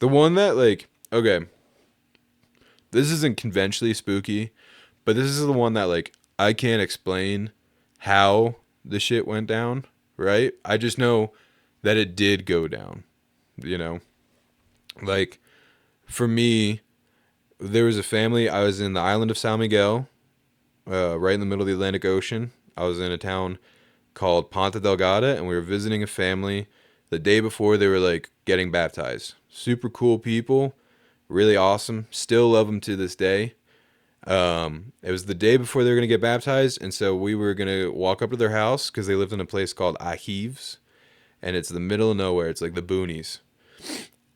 The one that like, okay, this isn't conventionally spooky, but this is the one that like I can't explain how the shit went down, right? I just know that it did go down, you know? Like for me, there was a family. I was in the island of San Miguel, right in the middle of the Atlantic Ocean. I was in a town called Ponta Delgada, and we were visiting a family the day before they were like getting baptized. Super cool people, really awesome. Still love them to this day. It was the day before they were gonna get baptized, and so we were gonna walk up to their house because they lived in a place called Ahives, and it's the middle of nowhere. It's like the boonies,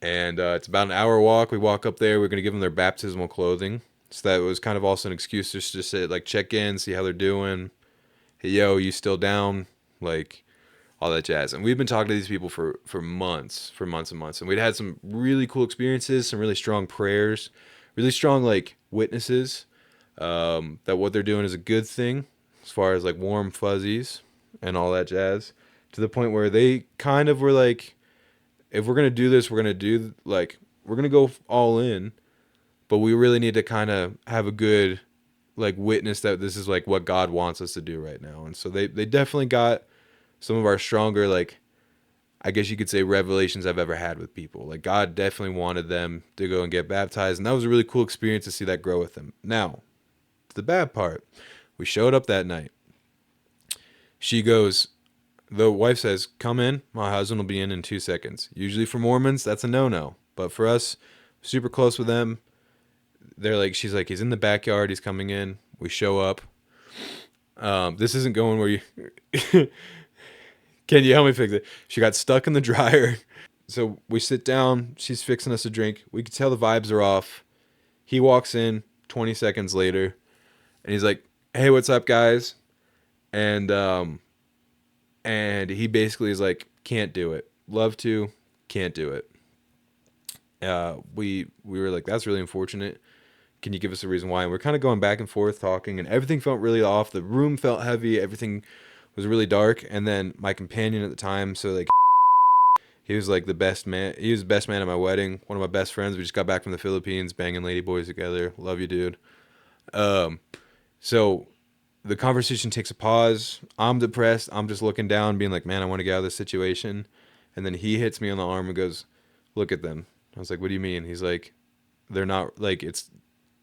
and it's about an hour walk. We walk up there. We're gonna give them their baptismal clothing, so that was kind of also an excuse just to say like check in, see how they're doing. Hey, yo, you still down? Like all that jazz. And we've been talking to these people for months and months, and we'd had some really cool experiences, some really strong prayers, really strong like witnesses that what they're doing is a good thing as far as like warm fuzzies and all that jazz. To the point where they kind of were like, if we're gonna do this, we're gonna do like we're gonna go all in, but we really need to kind of have a good like witness that this is like what God wants us to do right now. And so they definitely got some of our stronger like I guess you could say revelations I've ever had with people. Like God definitely wanted them to go and get baptized, and that was a really cool experience to see that grow with them. Now, the bad part, we showed up that night. She goes, the wife says, "Come in. My husband will be in 2 seconds." Usually for Mormons, that's a no-no, but for us, super close with them, they're like, she's like, he's in the backyard. He's coming in. We show up. This isn't going where you. Can you help me fix it? She got stuck in the dryer. So we sit down. She's fixing us a drink. We can tell the vibes are off. He walks in 20 seconds later, and he's like, "Hey, what's up, guys?" And he basically is like, "Can't do it. Love to, can't do it." We were like, "That's really unfortunate. Can you give us a reason why?" And we're kind of going back and forth talking, and everything felt really off. The room felt heavy. Everything was really dark. And then my companion at the time, so like he was like the best man. He was the best man at my wedding. One of my best friends. We just got back from the Philippines, banging lady boys together. Love you, dude. Um, so the conversation takes a pause. I'm depressed. I'm just looking down, being like, man, I want to get out of this situation. And then he hits me on the arm and goes, "Look at them." I was like, "What do you mean?" He's like, "They're not like it's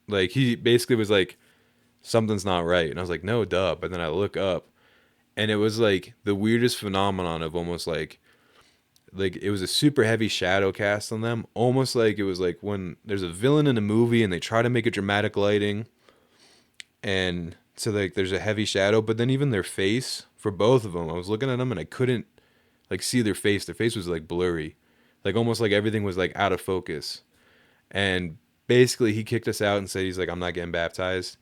like," he basically was like, "Something's not right." And I was like, "No, duh." But then I look up, and it was like the weirdest phenomenon of almost like it was a super heavy shadow cast on them, almost like it was like when there's a villain in a movie and they try to make a dramatic lighting, and so like there's a heavy shadow, but then even their face for both of them, I was looking at them and I couldn't like see their face. Their face was like blurry, like almost like everything was like out of focus. And basically he kicked us out and said, he's like, "I'm not getting baptized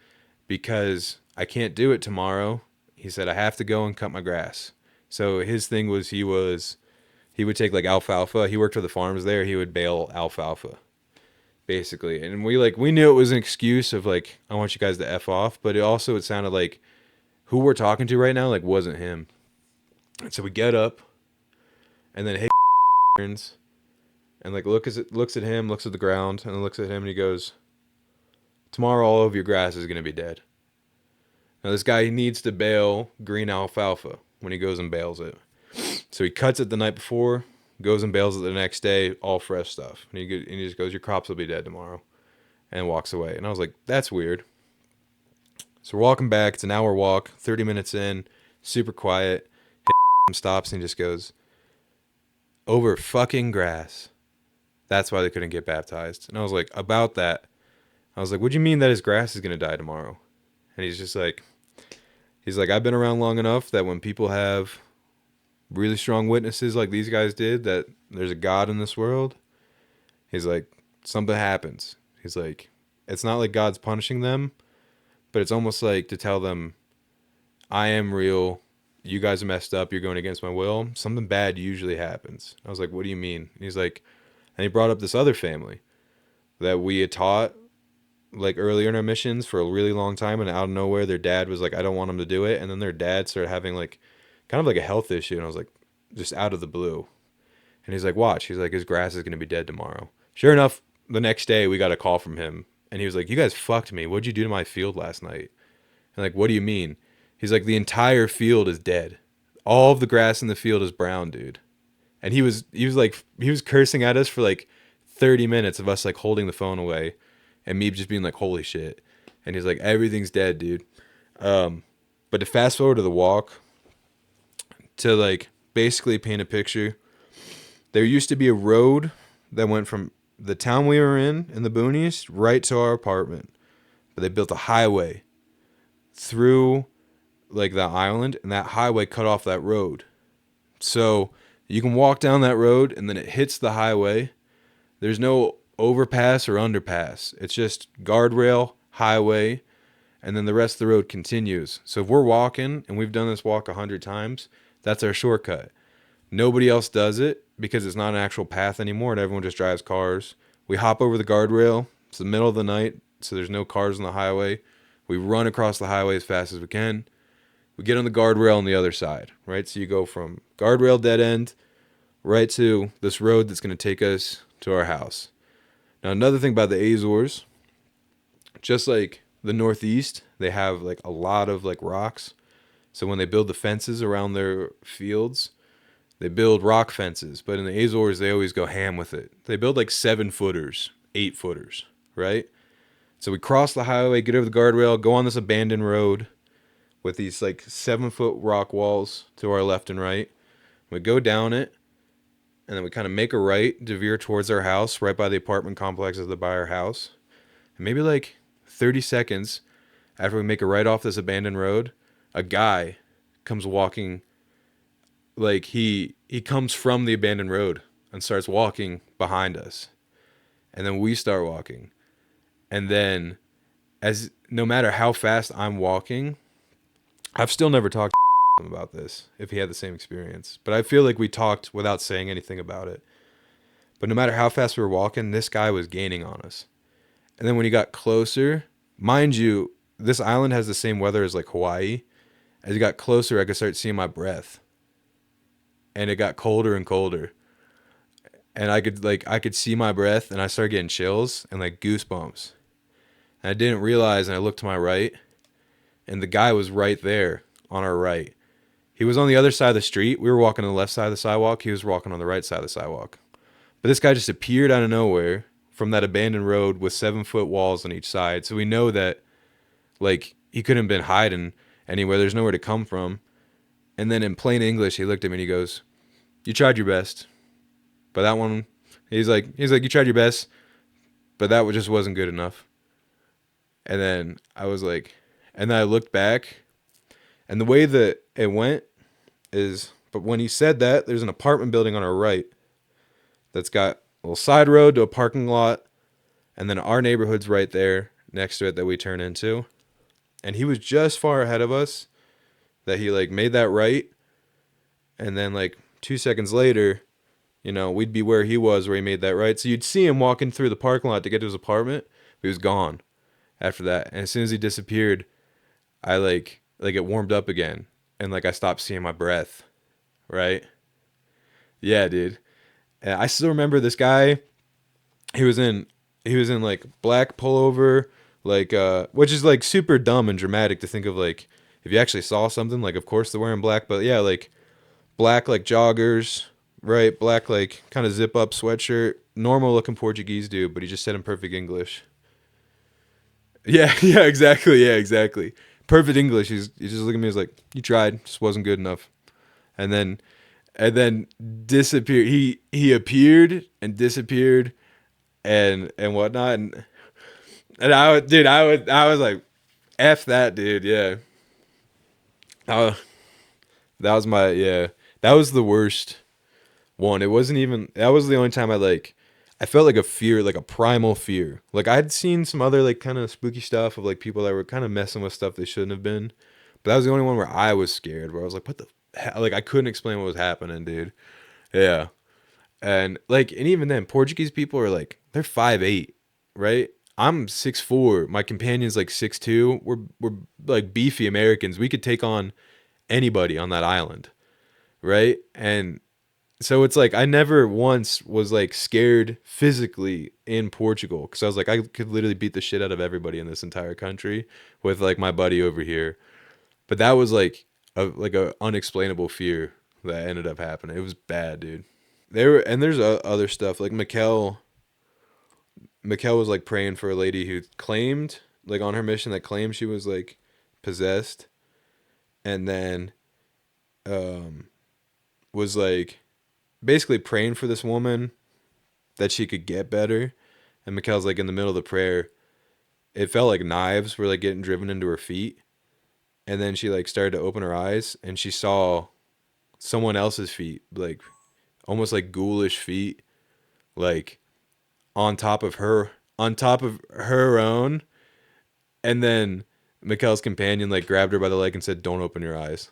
because I can't do it tomorrow." He said, "I have to go and cut my grass." So his thing was he would take like alfalfa. He worked for the farms there. He would bale alfalfa basically. And we knew it was an excuse of like, "I want you guys to F off," but it sounded like who we're talking to right now like wasn't him. And so we get up, and then hey turns and like looks at him, looks at the ground, and then looks at him, and he goes, "Tomorrow all of your grass is gonna be dead." Now this guy, he needs to bale green alfalfa when he goes and bales it. So he cuts it the night before, goes and bales it the next day, all fresh stuff. And he just goes, "Your crops will be dead tomorrow," and walks away. And I was like, "That's weird." So we're walking back. It's an hour walk, 30 minutes in, super quiet. Stops and he just goes, "Over fucking grass. That's why they couldn't get baptized." And I was like, "About that." I was like, "What do you mean that his grass is going to die tomorrow?" And he's like, "I've been around long enough that when people have really strong witnesses like these guys did, that there's a God in this world," he's like, "something happens." He's like, "It's not like God's punishing them, but it's almost like to tell them, I am real. You guys are messed up. You're going against my will. Something bad usually happens." I was like, "What do you mean?" And he's like, and he brought up this other family that we had taught like earlier in our missions for a really long time, and out of nowhere their dad was like, "I don't want them to do it," and then their dad started having like kind of like a health issue, and I was like, just out of the blue. And he's like, "Watch." He's like, "His grass is going to be dead tomorrow." Sure enough, the next day we got a call from him, and he was like, "You guys fucked me. What'd you do to my field last night?" And like, "What do you mean?" He's like, "The entire field is dead. All of the grass in the field is brown, dude." And he was cursing at us for like 30 minutes of us like holding the phone away, and me just being like, "Holy shit!" And he's like, "Everything's dead, dude." But to fast forward to the walk, to like basically paint a picture, there used to be a road that went from the town we were in the boonies right to our apartment, but they built a highway through like that island, and that highway cut off that road. So you can walk down that road and then it hits the highway. There's no overpass or underpass. It's just guardrail, highway, and then the rest of the road continues. So if we're walking, and we've done this walk 100 times, that's our shortcut. Nobody else does it because it's not an actual path anymore and everyone just drives cars. We hop over the guardrail. It's the middle of the night, so there's no cars on the highway. We run across the highway as fast as we can. We get on the guardrail on the other side, right? So you go from guardrail dead end right to this road that's going to take us to our house. Now, another thing about the Azores, just like the Northeast, they have like a lot of like rocks. So when they build the fences around their fields, they build rock fences. But in the Azores, they always go ham with it. They build like 7-footers, 8-footers, right? So we cross the highway, get over the guardrail, go on this abandoned road with these like 7-foot rock walls to our left and right. We go down it, and then we kind of make a right to veer towards our house, right by the apartment complexes that by our house. And maybe like 30 seconds after we make a right off this abandoned road, a guy comes walking, like he comes from the abandoned road and starts walking behind us. And then we start walking. And then as no matter how fast I'm walking, I've still never talked to him about this, if he had the same experience. But I feel like we talked without saying anything about it. But no matter how fast we were walking, this guy was gaining on us. And then when he got closer, mind you, this island has the same weather as like Hawaii. As he got closer, I could start seeing my breath. And it got colder and colder. And I could see my breath, and I started getting chills and like goosebumps. And I didn't realize, and I looked to my right, and the guy was right there on our right. He was on the other side of the street. We were walking on the left side of the sidewalk. He was walking on the right side of the sidewalk. But this guy just appeared out of nowhere from that abandoned road with 7-foot walls on each side. So we know that like he couldn't have been hiding anywhere. There's nowhere to come from. And then in plain English, he looked at me and he goes, "You tried your best. But that one," he's like, "You tried your best, but that just wasn't good enough." And then I was like, and then I looked back, and the way that it went is, but when he said that, there's an apartment building on our right that's got a little side road to a parking lot, and then our neighborhood's right there next to it that we turn into. And he was just far ahead of us that he like made that right, and then like 2 seconds later, we'd be where he was where he made that right. So you'd see him walking through the parking lot to get to his apartment. He was gone after that. And as soon as he disappeared, I like it warmed up again. And like I stopped seeing my breath. Right? Yeah, dude. And I still remember this guy. He was in like black pullover, like which is like super dumb and dramatic to think of, like if you actually saw something, like of course they're wearing black, but yeah, like black like joggers. Right, black like kind of zip up sweatshirt, normal looking Portuguese dude, but he just said in perfect English. Yeah, yeah, exactly, yeah, exactly. Perfect English. He's just looking at me. He's like, "You tried, just wasn't good enough." And then disappeared. He appeared and disappeared, and whatnot. And I was like, "F that dude." Yeah, uh, that was my yeah. That was the worst one. It wasn't even, that was the only time I felt like a fear, like a primal fear. Like I'd seen some other like kind of spooky stuff of like people that were kind of messing with stuff they shouldn't have been. But that was the only one where I was scared, where I was like, what the hell? Like I couldn't explain what was happening, dude. Yeah. And like, and even then, Portuguese people are like, they're 5'8", right? I'm 6'4". My companion's like 6'2". We're like beefy Americans. We could take on anybody on that island, right? And So it's like I never once was like scared physically in Portugal because I was like I could literally beat the shit out of everybody in this entire country with like my buddy over here. But that was like a unexplainable fear that ended up happening. It was bad, dude. There's other stuff like Mikkel was like praying for a lady who claimed like on her mission that claimed she was like possessed, and then um was like basically praying for this woman that she could get better. And Mikkel's like in the middle of the prayer, it felt like knives were like getting driven into her feet. And then she like started to open her eyes and she saw someone else's feet, like almost like ghoulish feet, like on top of her own. And then Mikkel's companion like grabbed her by the leg and said, "Don't open your eyes."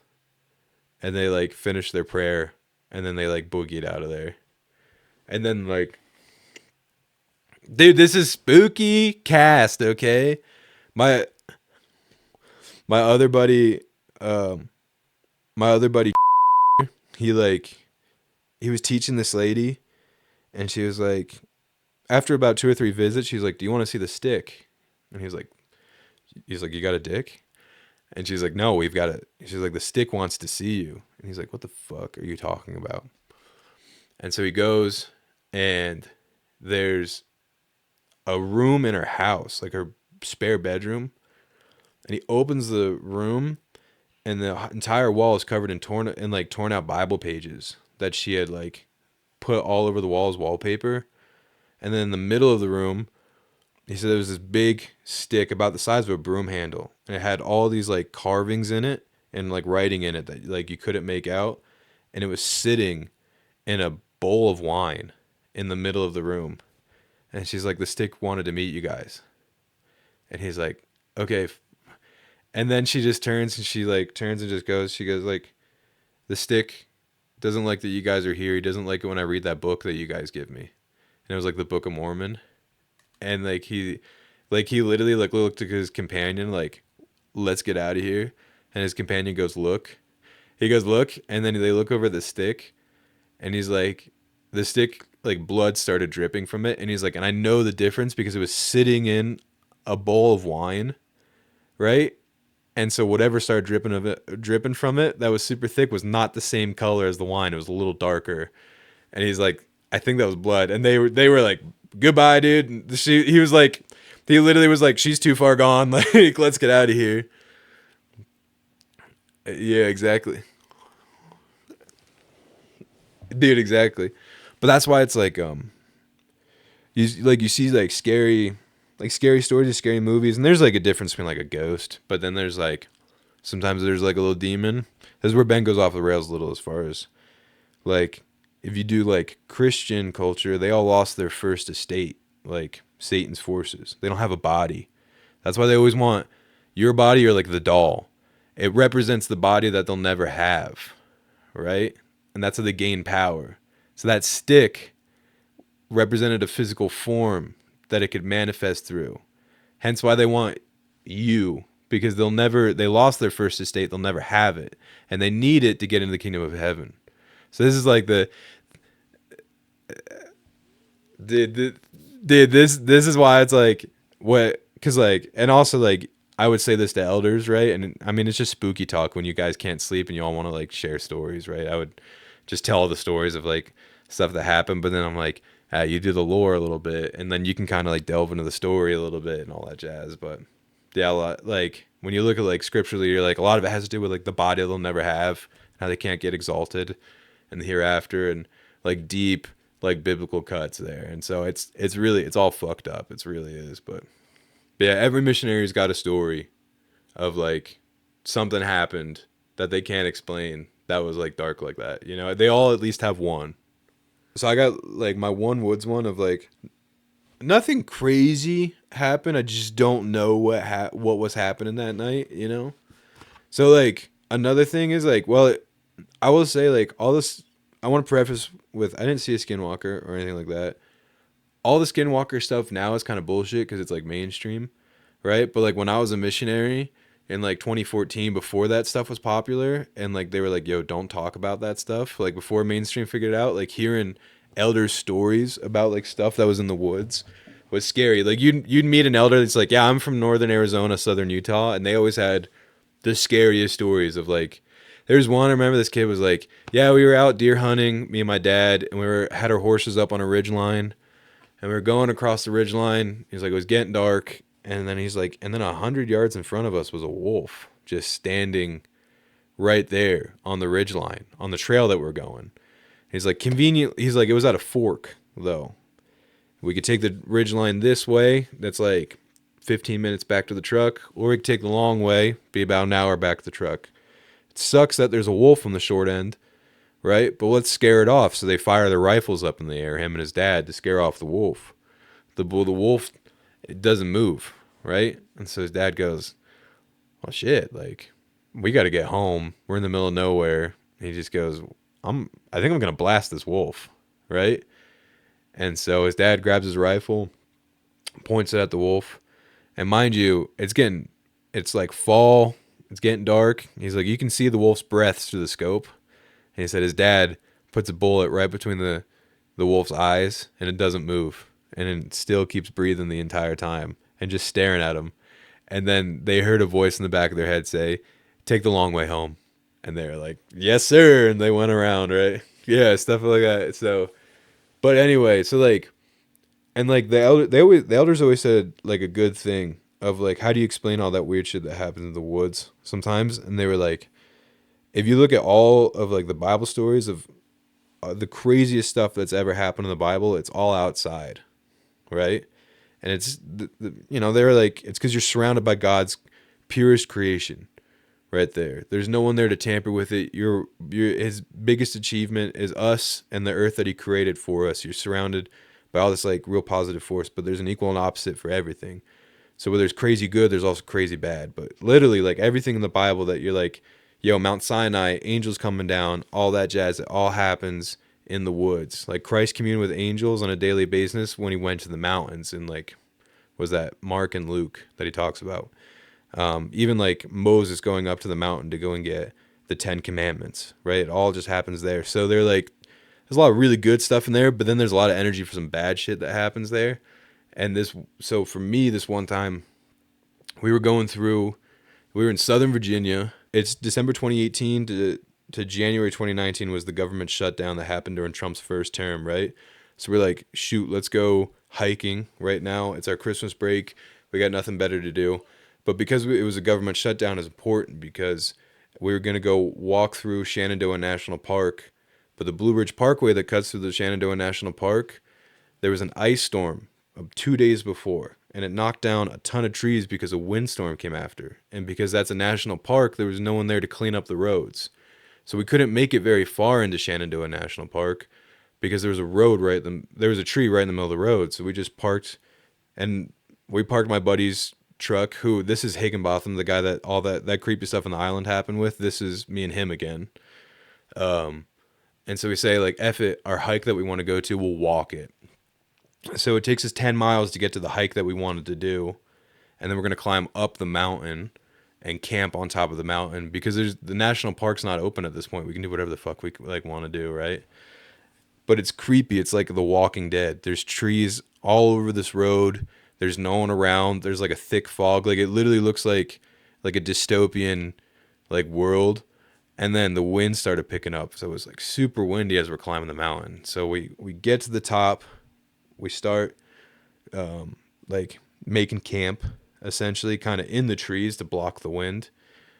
And they like finished their prayer and then they like boogied out of there. And then like, dude, this is spooky cast, okay? My my other buddy, um, my other buddy, he like he was teaching this lady, and she was like, after about 2 or 3 visits, she's like, "Do you want to see the stick?" And he's like, "You got a dick?" And she's like, "No, we've got it." She's like, "The stick wants to see you." And he's like, "What the fuck are you talking about?" And so he goes, and there's a room in her house, like her spare bedroom, and he opens the room and the entire wall is covered in torn out Bible pages that she had like put all over the wall as wallpaper. And then in the middle of the room, he said there was this big stick about the size of a broom handle, and it had all these like carvings in it and like writing in it that like you couldn't make out, and it was sitting in a bowl of wine in the middle of the room. And she's like, "The stick wanted to meet you guys." And he's like, "Okay." And then she just turns and she like turns and just goes. She goes like, "The stick doesn't like that you guys are here. He doesn't like it when I read that book that you guys give me." And it was like the Book of Mormon. And he literally like looked at his companion like, "Let's get out of here." And his companion goes, "Look." He goes, "Look." And then they look over the stick, and he's like, the stick like blood started dripping from it, and he's like, "And I know the difference because it was sitting in a bowl of wine, right?" And so whatever started dripping from it, that was super thick, was not the same color as the wine. It was a little darker. And he's like, "I think that was blood." And they were like, "Goodbye, dude." And he was like, he literally was like, "She's too far gone. Like, let's get out of here." Yeah, exactly, dude, exactly. But that's why it's you see like scary stories, scary movies, and there's like a difference between like a ghost, but then there's like sometimes there's like a little demon. This is where Ben goes off the rails a little as far as like if you do like Christian culture, they all lost their first estate, like Satan's forces. They don't have a body. That's why they always want your body or like the doll. It represents the body that they'll never have, right? And that's how they gain power. So that stick represented a physical form that it could manifest through. Hence why they want you, because they lost their first estate, they'll never have it, and they need it to get into the kingdom of heaven. So this is like this is why it's like what, because like, and also like I would say this to elders, right? And I mean it's just spooky talk when you guys can't sleep and you all want to like share stories, right? I would just tell the stories of like stuff that happened, but then I'm like, you do the lore a little bit, and then you can kind of like delve into the story a little bit and all that jazz. But yeah, a lot, like when you look at like scripturally, you're like a lot of it has to do with like the body they'll never have, how they can't get exalted in the hereafter, and like deep like biblical cuts there. And so it's really it's all fucked up. It really is. But yeah, every missionary's got a story of like something happened that they can't explain that was like dark like that. You know, they all at least have one. So I got like my one woods one of like nothing crazy happened. I just don't know what was happening that night, you know? So like another thing is like, well, I will say like all this I want to preface with I didn't see a skinwalker or anything like that. All the skinwalker stuff now is kind of bullshit because it's like mainstream, right? But like when I was a missionary, in like 2014 before that stuff was popular, and like they were like, yo, don't talk about that stuff, like before mainstream figured it out. Like hearing elder stories about like stuff that was in the woods was scary. Like you'd meet an elder that's like, yeah, I'm from northern Arizona, southern Utah, and they always had the scariest stories of like, there's one I remember, this kid was like, yeah, we were out deer hunting, me and my dad, and we were had our horses up on a ridge line, and we were going across the ridge line. He's like, it was getting dark, and then he's like, and then 100 yards in front of us was a wolf just standing right there on the ridge line on the trail that we're going. He's like, convenient. He's like, it was at a fork though. We could take the ridge line this way. That's like 15 minutes back to the truck, or we could take the long way, be about an hour back to the truck. It sucks that there's a wolf on the short end, right? But let's scare it off. So they fire their rifles up in the air, him and his dad, to scare off the wolf. The wolf, it doesn't move, right? And so his dad goes, well, shit, like, we got to get home. We're in the middle of nowhere. And he just goes, I think I'm going to blast this wolf, right? And so his dad grabs his rifle, points it at the wolf. And mind you, it's like fall. It's getting dark. He's like, you can see the wolf's breath through the scope. And he said his dad puts a bullet right between the wolf's eyes, and it doesn't move. And it still keeps breathing the entire time and just staring at him. And then they heard a voice in the back of their head say, take the long way home. And they're like, yes, sir. And they went around, right? Yeah, stuff like that. So, but anyway, so like, and like the elders always said like a good thing of like, how do you explain all that weird shit that happens in the woods sometimes? And they were like, if you look at all of like the Bible stories of the craziest stuff that's ever happened in the Bible, it's all outside, right? And it's they're like, it's because you're surrounded by God's purest creation, right there. There's no one there to tamper with it. His biggest achievement is us and the earth that he created for us. You're surrounded by all this like real positive force, but there's an equal and opposite for everything. So where there's crazy good, there's also crazy bad. But literally, like everything in the Bible that you're like, yo, Mount Sinai, angels coming down, all that jazz, it all happens in the woods. Like Christ communed with angels on a daily basis when he went to the mountains, and like, was that Mark and Luke that he talks about? Even like Moses going up to the mountain to go and get the 10 Commandments, right? It all just happens there. So they're like, there's a lot of really good stuff in there, but then there's a lot of energy for some bad shit that happens there. And so for me, this one time, we were we were in Southern Virginia. It's December 2018 to January 2019 was the government shutdown that happened during Trump's first term, right? So we're like, shoot, let's go hiking right now. It's our Christmas break. We got nothing better to do. But because it was a government shutdown, is important because we were going to go walk through Shenandoah National Park. But the Blue Ridge Parkway that cuts through the Shenandoah National Park, there was an ice storm 2 days before, and it knocked down a ton of trees because a windstorm came after. And because that's a national park, there was no one there to clean up the roads. So we couldn't make it very far into Shenandoah National Park because there was there was a tree right in the middle of the road. So we just parked, and we parked my buddy's truck, who, this is Higginbotham, the guy that all that creepy stuff on the island happened with. This is me and him again. And so we say like, F it, our hike that we want to go to, we'll walk it. So it takes us 10 miles to get to the hike that we wanted to do. And then we're going to climb up the mountain and camp on top of the mountain because the national park's not open at this point. We can do whatever the fuck we like want to do, right? But it's creepy. It's like The Walking Dead. There's trees all over this road. There's no one around. There's like a thick fog. Like it literally looks like a dystopian like world. And then the wind started picking up. So it was like super windy as we're climbing the mountain. So we get to the top. We start like making camp, essentially, kind of in the trees to block the wind.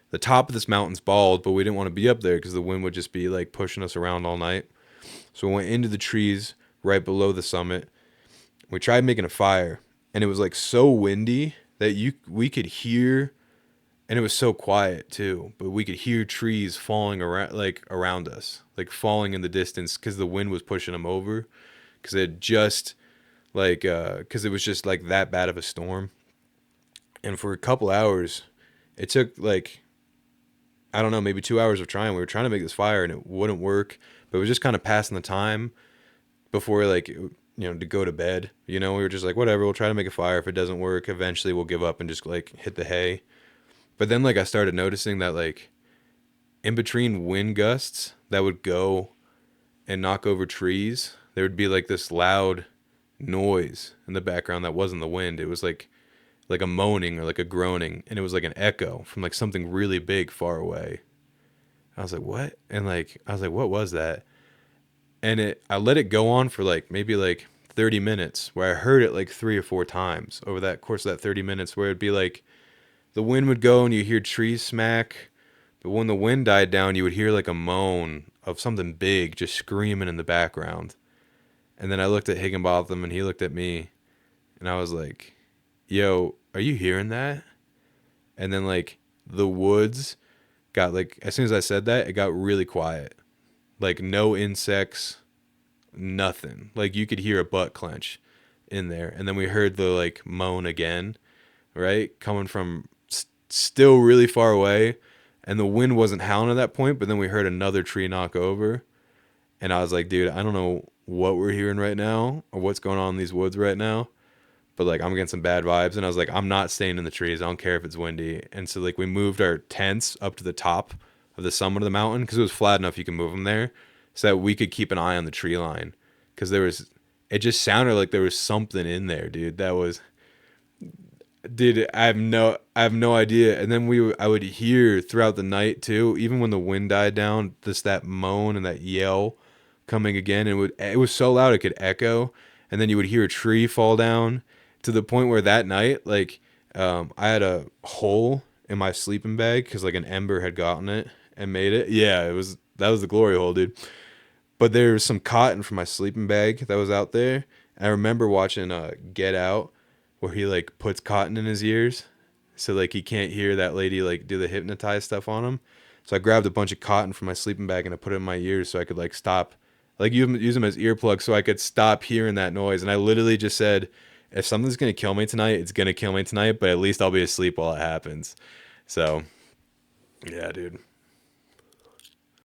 The top of this mountain's bald, but we didn't want to be up there because the wind would just be like pushing us around all night. So we went into the trees right below the summit. We tried making a fire, and it was like so windy that we could hear, and it was so quiet too, but we could hear trees falling around us, like falling in the distance because the wind was pushing them over, because it just because it was just like that bad of a storm. And for a couple hours, it took like, I don't know, maybe 2 hours of trying. We were trying to make this fire and it wouldn't work, but it was just kind of passing the time before to go to bed. We were just like, whatever, we'll try to make a fire. If it doesn't work, eventually we'll give up and just like hit the hay. But then like I started noticing that like in between wind gusts that would go and knock over trees, there would be like this loud noise in the background that wasn't the wind. It was like a moaning or like a groaning, and it was like an echo from like something really big far away. I was like, "What?" And like I was like, "What was that?" And it I let it go on for like maybe like 30 minutes where I heard it like 3 or 4 times over that course of that 30 minutes where it'd be like the wind would go and you hear trees smack, but when the wind died down, you would hear like a moan of something big just screaming in the background. And then I looked at Higginbotham and he looked at me and I was like, "Yo, are you hearing that?" And then like the woods got like as soon as I said that, it got really quiet. Like no insects, nothing. Like you could hear a butt clench in there. And then we heard the like moan again, right? Coming from still really far away. And the wind wasn't howling at that point, but then we heard another tree knock over. And I was like, dude, I don't know what we're hearing right now or what's going on in these woods right now, but like I'm getting some bad vibes. And I was like, I'm not staying in the trees. I don't care if it's windy. And so like we moved our tents up to the top of the summit of the mountain because it was flat enough you can move them there, so that we could keep an eye on the tree line. Because it just sounded like there was something in there, dude. That was, dude. I have no idea. And then I would hear throughout the night too, even when the wind died down, just that moan and that yell coming again. And it was so loud it could echo. And then you would hear a tree fall down to the point where that night, like, I had a hole in my sleeping bag because like an ember had gotten it and made it. Yeah, that was the glory hole, dude. But there was some cotton from my sleeping bag that was out there. I remember watching Get Out, where he like puts cotton in his ears, so like he can't hear that lady like do the hypnotize stuff on him. So I grabbed a bunch of cotton from my sleeping bag and I put it in my ears so I could like stop, like use them as earplugs so I could stop hearing that noise. And I literally just said, if something's gonna kill me tonight, it's gonna kill me tonight. But at least I'll be asleep while it happens. So yeah, dude.